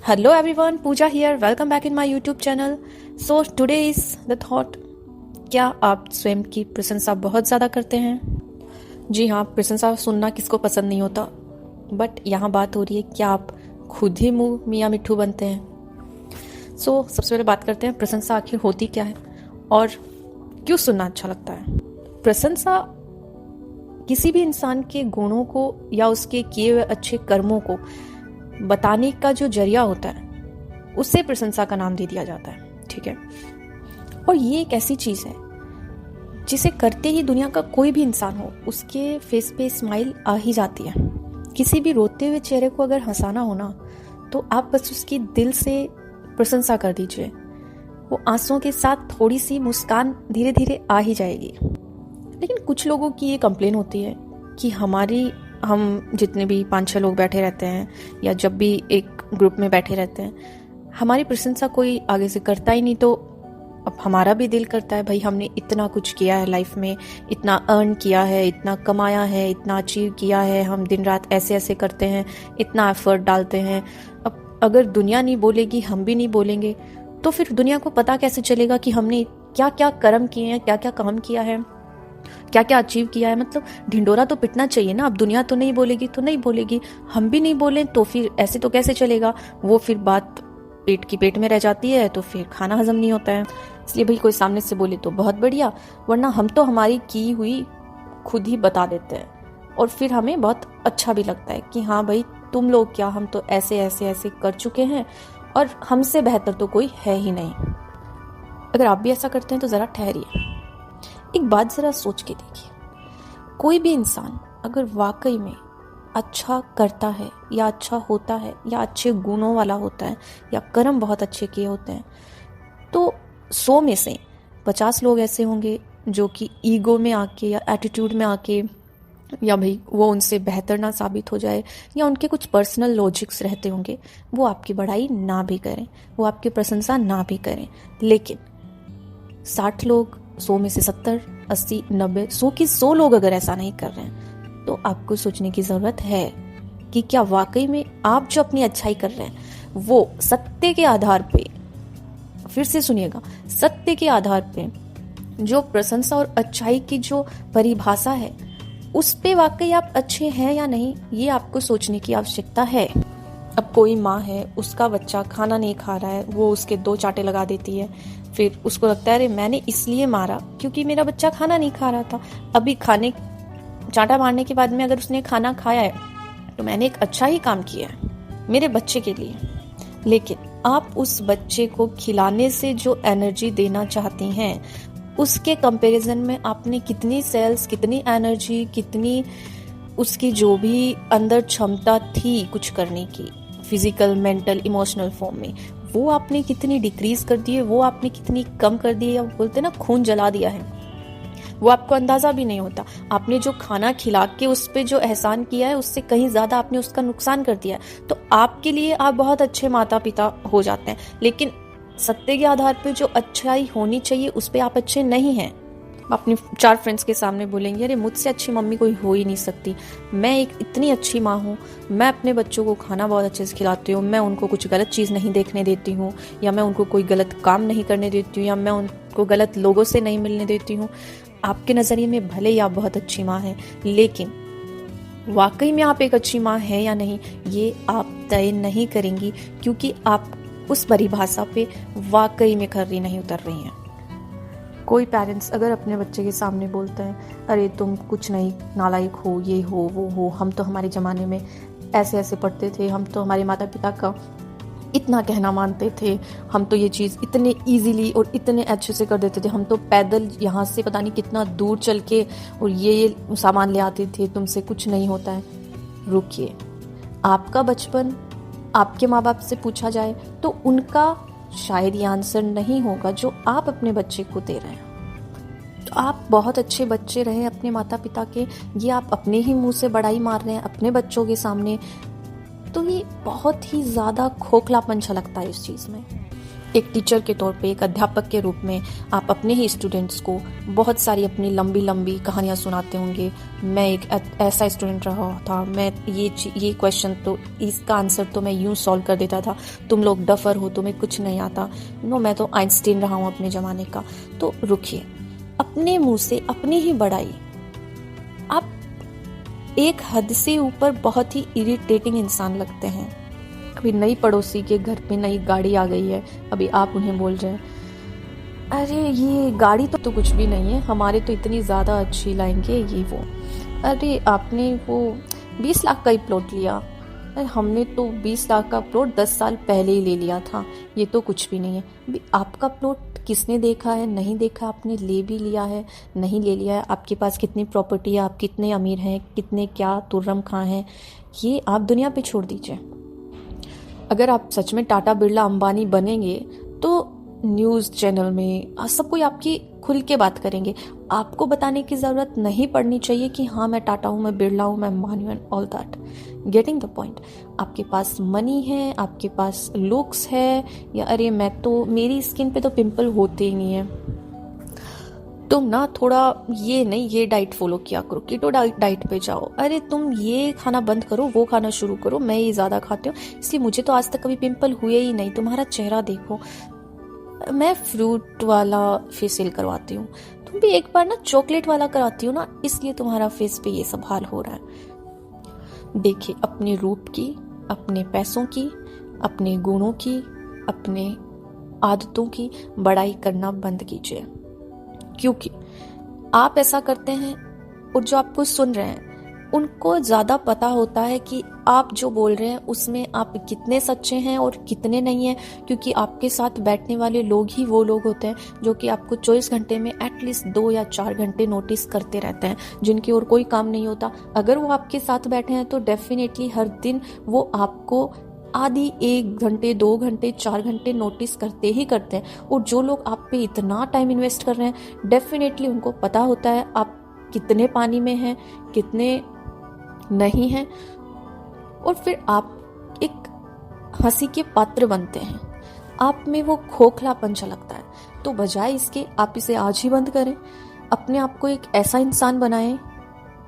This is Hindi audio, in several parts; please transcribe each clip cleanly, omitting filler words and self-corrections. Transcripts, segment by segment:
Hello everyone, Pooja here. Welcome back in my YouTube channel. So today is the thought. क्या आप स्वयं की प्रशंसा बहुत ज़्यादा करते हैं? जी हाँ, प्रशंसा सुनना किसको पसंद नहीं होता, बट यहाँ बात हो रही है क्या आप खुद ही मुँह मियाँ मिट्ठू बनते हैं? सबसे पहले बात करते हैं प्रशंसा आखिर होती क्या है और क्यों सुनना अच्छा लगता है। प्रशंसा किसी भी इंसान के गुणों को या उसके किए हुए अच्छे कर्मों को बताने का जो जरिया होता है उसे प्रशंसा का नाम दे दिया जाता है, ठीक है। और ये एक ऐसी चीज है जिसे करते ही दुनिया का कोई भी इंसान हो उसके फेस पे स्माइल आ ही जाती है। किसी भी रोते हुए चेहरे को अगर हंसाना हो ना तो आप बस उसकी दिल से प्रशंसा कर दीजिए, वो आंसुओं के साथ थोड़ी सी मुस्कान धीरे धीरे आ ही जाएगी। लेकिन कुछ लोगों की ये कंप्लेन होती है कि हम जितने भी 5-6 लोग बैठे रहते हैं या जब भी एक ग्रुप में बैठे रहते हैं, हमारी प्रशंसा कोई आगे से करता ही नहीं, तो अब हमारा भी दिल करता है भाई हमने इतना कुछ किया है लाइफ में, इतना अर्न किया है, इतना कमाया है, इतना अचीव किया है, हम दिन रात ऐसे ऐसे करते हैं, इतना एफर्ट डालते हैं। अब अगर दुनिया नहीं बोलेगी, हम भी नहीं बोलेंगे, तो फिर दुनिया को पता कैसे चलेगा कि हमने क्या क्या कर्म किए हैं, क्या क्या काम किया है, क्या क्या अचीव किया है। मतलब ढिंडोरा तो पिटना चाहिए ना। अब दुनिया तो नहीं बोलेगी तो नहीं बोलेगी, हम भी नहीं बोलें तो फिर ऐसे तो कैसे चलेगा। वो फिर बात पेट की पेट में रह जाती है तो फिर खाना हजम नहीं होता है। इसलिए भाई कोई सामने से बोले तो बहुत बढ़िया, वरना हम तो हमारी की हुई खुद ही बता देते हैं और फिर हमें बहुत अच्छा भी लगता है कि हाँ भाई तुम लोग क्या, हम तो ऐसे ऐसे ऐसे कर चुके हैं और हमसे बेहतर तो कोई है ही नहीं। अगर आप भी ऐसा करते हैं तो जरा ठहरिए, एक बात जरा सोच के देखिए। कोई भी इंसान अगर वाकई में अच्छा करता है या अच्छा होता है या अच्छे गुणों वाला होता है या कर्म बहुत अच्छे किए होते हैं, तो 100 में से 50 लोग ऐसे होंगे जो कि ईगो में आके या एटीट्यूड में आके, या भाई वो उनसे बेहतर ना साबित हो जाए या उनके कुछ पर्सनल लॉजिक्स रहते होंगे, वो आपकी बड़ाई ना भी करें, वो आपकी प्रशंसा ना भी करें। लेकिन 60 लोग 100 में से 70, 80, 90, 100 की 100 लोग अगर ऐसा नहीं कर रहे हैं तो आपको सोचने की जरूरत है कि क्या वाकई में आप जो अपनी अच्छाई कर रहे हैं वो सत्य के आधार पे, फिर से सुनिएगा, सत्य के आधार पे जो प्रशंसा और अच्छाई की जो परिभाषा है उस पे वाकई आप अच्छे हैं या नहीं, ये आपको सोचने की आवश्यकता है। अब कोई माँ है, उसका बच्चा खाना नहीं खा रहा है, वो उसके 2 चांटे लगा देती है, फिर उसको लगता है अरे मैंने इसलिए मारा क्योंकि मेरा बच्चा खाना नहीं खा रहा था। अभी चांटा मारने के बाद में अगर उसने खाना खाया है तो मैंने एक अच्छा ही काम किया है मेरे बच्चे के लिए। लेकिन आप उस बच्चे को खिलाने से जो एनर्जी देना चाहती हैं उसके कंपैरिजन में आपने कितनी सेल्स, कितनी एनर्जी, कितनी उसकी जो भी अंदर क्षमता थी कुछ करने की, फिजिकल, मेंटल, इमोशनल फॉर्म में, वो आपने कितनी डिक्रीज कर दी है, वो आपने कितनी कम कर दी है, या बोलते ना खून जला दिया है, वो आपको अंदाजा भी नहीं होता। आपने जो खाना खिला के उस पे जो एहसान किया है उससे कहीं ज्यादा आपने उसका नुकसान कर दिया है। तो आपके लिए आप बहुत अच्छे माता पिता हो जाते हैं, लेकिन सत्य के आधार पे जो अच्छाई होनी चाहिए उस पे आप अच्छे नहीं हैं। अपनी 4 फ्रेंड्स के सामने बोलेंगे अरे मुझसे अच्छी मम्मी कोई हो ही नहीं सकती, मैं एक इतनी अच्छी माँ हूँ, मैं अपने बच्चों को खाना बहुत अच्छे से खिलाती हूँ, मैं उनको कुछ गलत चीज़ नहीं देखने देती हूँ, या मैं उनको कोई गलत काम नहीं करने देती हूँ, या मैं उनको गलत लोगों से नहीं मिलने देती हूँ। आपके नज़रिए में भले ही आप बहुत अच्छी माँ हैं, लेकिन वाकई में आप एक अच्छी माँ हैं या नहीं ये आप तय नहीं करेंगी, क्योंकि आप उस परिभाषा पे वाकई में खरी नहीं उतर रही हैं। कोई पेरेंट्स अगर अपने बच्चे के सामने बोलते हैं अरे तुम कुछ नहीं, नालायक हो, ये हो, वो हो, हम तो हमारे ज़माने में ऐसे ऐसे पढ़ते थे, हम तो हमारे माता पिता का इतना कहना मानते थे, हम तो ये चीज़ इतने इजीली और इतने अच्छे से कर देते थे, हम तो पैदल यहाँ से पता नहीं कितना दूर चल के और ये सामान ले आते थे, तुमसे कुछ नहीं होता है। रुकिए, आपका बचपन आपके माँ बाप से पूछा जाए तो उनका शायद ये आंसर नहीं होगा जो आप अपने बच्चे को दे रहे हैं। तो आप बहुत अच्छे बच्चे रहे अपने माता पिता के, ये आप अपने ही मुंह से बड़ाई मार रहे हैं अपने बच्चों के सामने, तो ये बहुत ही ज़्यादा खोखलापन झलकता है इस चीज़ में। एक टीचर के तौर पे, एक अध्यापक के रूप में आप अपने ही स्टूडेंट्स को बहुत सारी अपनी लंबी लंबी कहानियाँ सुनाते होंगे। मैं एक ऐसा स्टूडेंट रहा था, मैं ये क्वेश्चन तो इसका आंसर तो मैं यूँ सॉल्व कर देता था, तुम लोग डफर हो, तुम्हें कुछ नहीं आता। नो, मैं तो आइंस्टीन रहा हूँ अपने ज़माने का। तो रुकिए, अपने मुँह से अपनी ही बड़ाई। आप एक हद से ऊपर बहुत ही इरिटेटिंग इंसान लगते हैं। अभी नई पड़ोसी के घर पे नई गाड़ी आ गई है, अभी आप उन्हें बोल रहे हैं अरे ये गाड़ी तो कुछ भी नहीं है, हमारे तो इतनी ज़्यादा अच्छी लाएंगे ये वो। अरे आपने वो 20 लाख का ही प्लॉट लिया, अरे हमने तो 20 लाख का प्लॉट 10 साल पहले ही ले लिया था, ये तो कुछ भी नहीं है। अभी आपका प्लॉट किसने देखा है, नहीं देखा, आपने ले भी लिया है, नहीं ले लिया है, आपके पास कितनी प्रॉपर्टी है, आप कितने अमीर हैं, कितने क्या तुर्रम खां हैं, ये आप दुनिया पे छोड़ दीजिए। अगर आप सच में टाटा बिरला अंबानी बनेंगे तो न्यूज़ चैनल में सब कोई आपकी खुल के बात करेंगे। आपको बताने की ज़रूरत नहीं पड़नी चाहिए कि हाँ मैं टाटा हूँ, मैं बिरला हूँ, मैं अंबानी हूँ, all that. Getting the point. आपके पास मनी है, आपके पास लुक्स है, या अरे मैं तो, मेरी स्किन पे तो पिंपल होते ही नहीं है, तुम ना थोड़ा ये नहीं ये डाइट फॉलो किया करो, कीटो डाइट पे जाओ, अरे तुम ये खाना बंद करो, वो खाना शुरू करो, मैं ये ज़्यादा खाती हूँ इसलिए मुझे तो आज तक कभी पिंपल हुए ही नहीं, तुम्हारा चेहरा देखो, मैं फ्रूट वाला फेशियल करवाती हूँ, तुम भी एक बार ना चॉकलेट वाला कराती हो ना, इसलिए तुम्हारा फेस पे ये सब हाल हो रहा है। देखिए, अपने रूप की, अपने पैसों की, अपने गुणों की, अपने आदतों की बड़ाई करना बंद कीजिए, क्योंकि आप ऐसा करते हैं और जो आपको सुन रहे हैं उनको ज़्यादा पता होता है कि आप जो बोल रहे हैं उसमें आप कितने सच्चे हैं और कितने नहीं हैं, क्योंकि आपके साथ बैठने वाले लोग ही वो लोग होते हैं जो कि आपको 24 घंटे में एटलीस्ट 2 या 4 घंटे नोटिस करते रहते हैं, जिनकी और कोई काम नहीं होता। अगर वो आपके साथ बैठे हैं तो डेफिनेटली हर दिन वो आपको आधी 1 घंटे 2 घंटे 4 घंटे नोटिस करते ही करते हैं। और जो लोग आप पे इतना टाइम इन्वेस्ट कर रहे हैं डेफिनेटली उनको पता होता है आप कितने पानी में हैं, कितने नहीं हैं, और फिर आप एक हंसी के पात्र बनते हैं, आप में वो खोखलापन झलकता है। तो बजाय इसके आप इसे आज ही बंद करें, अपने आप को एक ऐसा इंसान बनाएं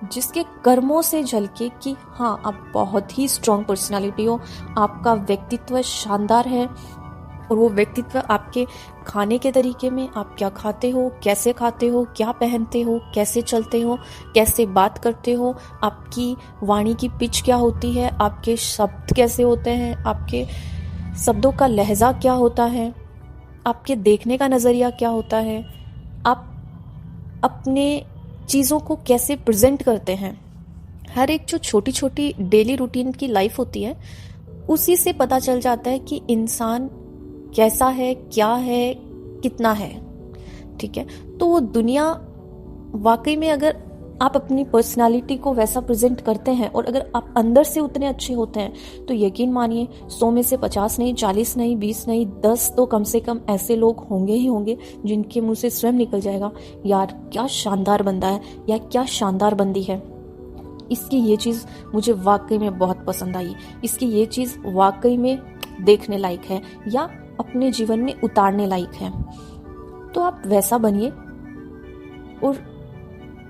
जिसके कर्मों से झलके कि हाँ आप बहुत ही स्ट्रॉन्ग पर्सनालिटी हो, आपका व्यक्तित्व शानदार है, और वो व्यक्तित्व आपके खाने के तरीके में, आप क्या खाते हो, कैसे खाते हो, क्या पहनते हो, कैसे चलते हो, कैसे बात करते हो, आपकी वाणी की पिच क्या होती है, आपके शब्द कैसे होते हैं, आपके शब्दों का लहजा क्या होता है, आपके देखने का नज़रिया क्या होता है, आप अपने चीज़ों को कैसे प्रेजेंट करते हैं। हर एक जो छोटी छोटी डेली रूटीन की लाइफ होती है उसी से पता चल जाता है कि इंसान कैसा है, क्या है, कितना है। ठीक है, तो वो दुनिया वाकई में, अगर आप अपनी पर्सनालिटी को वैसा प्रेजेंट करते हैं और अगर आप अंदर से उतने अच्छे होते हैं तो यकीन मानिए 100 में से 50 नहीं, 40 नहीं, 20 नहीं, 10 तो कम से कम ऐसे लोग होंगे ही होंगे जिनके मुंह से स्वयं निकल जाएगा, यार क्या शानदार बंदा है या क्या शानदार बंदी है, इसकी ये चीज़ मुझे वाकई में बहुत पसंद आई, इसकी ये चीज़ वाकई में देखने लायक है या अपने जीवन में उतारने लायक है। तो आप वैसा बनिए, और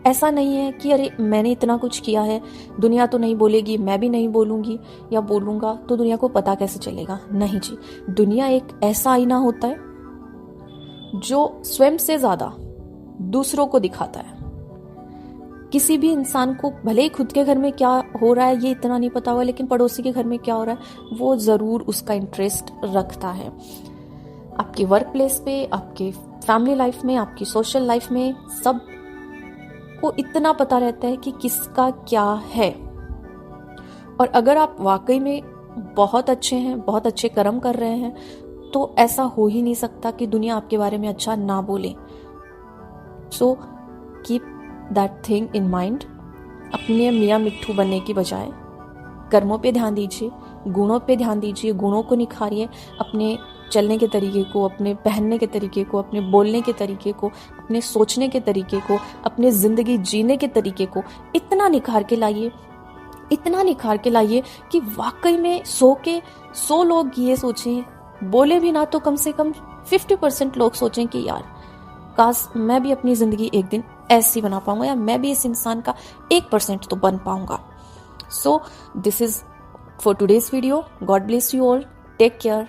ऐसा नहीं है कि अरे मैंने इतना कुछ किया है, दुनिया तो नहीं बोलेगी, मैं भी नहीं बोलूँगी, या बोलूँगा तो दुनिया को पता कैसे चलेगा। नहीं जी, दुनिया एक ऐसा आईना होता है जो स्वयं से ज़्यादा दूसरों को दिखाता है। किसी भी इंसान को भले ही खुद के घर में क्या हो रहा है ये इतना नहीं पता हुआ, लेकिन पड़ोसी के घर में क्या हो रहा है वो ज़रूर उसका इंटरेस्ट रखता है। आपके वर्क प्लेस पे, आपके फैमिली लाइफ में, आपकी सोशल लाइफ में सब को इतना पता रहता है कि किसका क्या है। और अगर आप वाकई में बहुत अच्छे हैं, बहुत अच्छे कर्म कर रहे हैं, तो ऐसा हो ही नहीं सकता कि दुनिया आपके बारे में अच्छा ना बोले। So keep that thing in mind. अपने मियाँ मिट्ठू बनने की बजाय कर्मों पे ध्यान दीजिए, गुणों पे ध्यान दीजिए, गुणों को निखारिए, अपने चलने के तरीके को, अपने पहनने के तरीके को, अपने बोलने के तरीके को, अपने सोचने के तरीके को, अपने ज़िंदगी जीने के तरीके को इतना निखार के लाइए, इतना निखार के लाइए कि वाकई में 100 लोग ये सोचें बोले भी ना तो कम से कम 50% लोग सोचें कि यार काश मैं भी अपनी ज़िंदगी एक दिन ऐसी बना पाऊंगा, या मैं भी इस इंसान का 1% तो बन पाऊंगा। So this is for today's video. God bless you all, take care.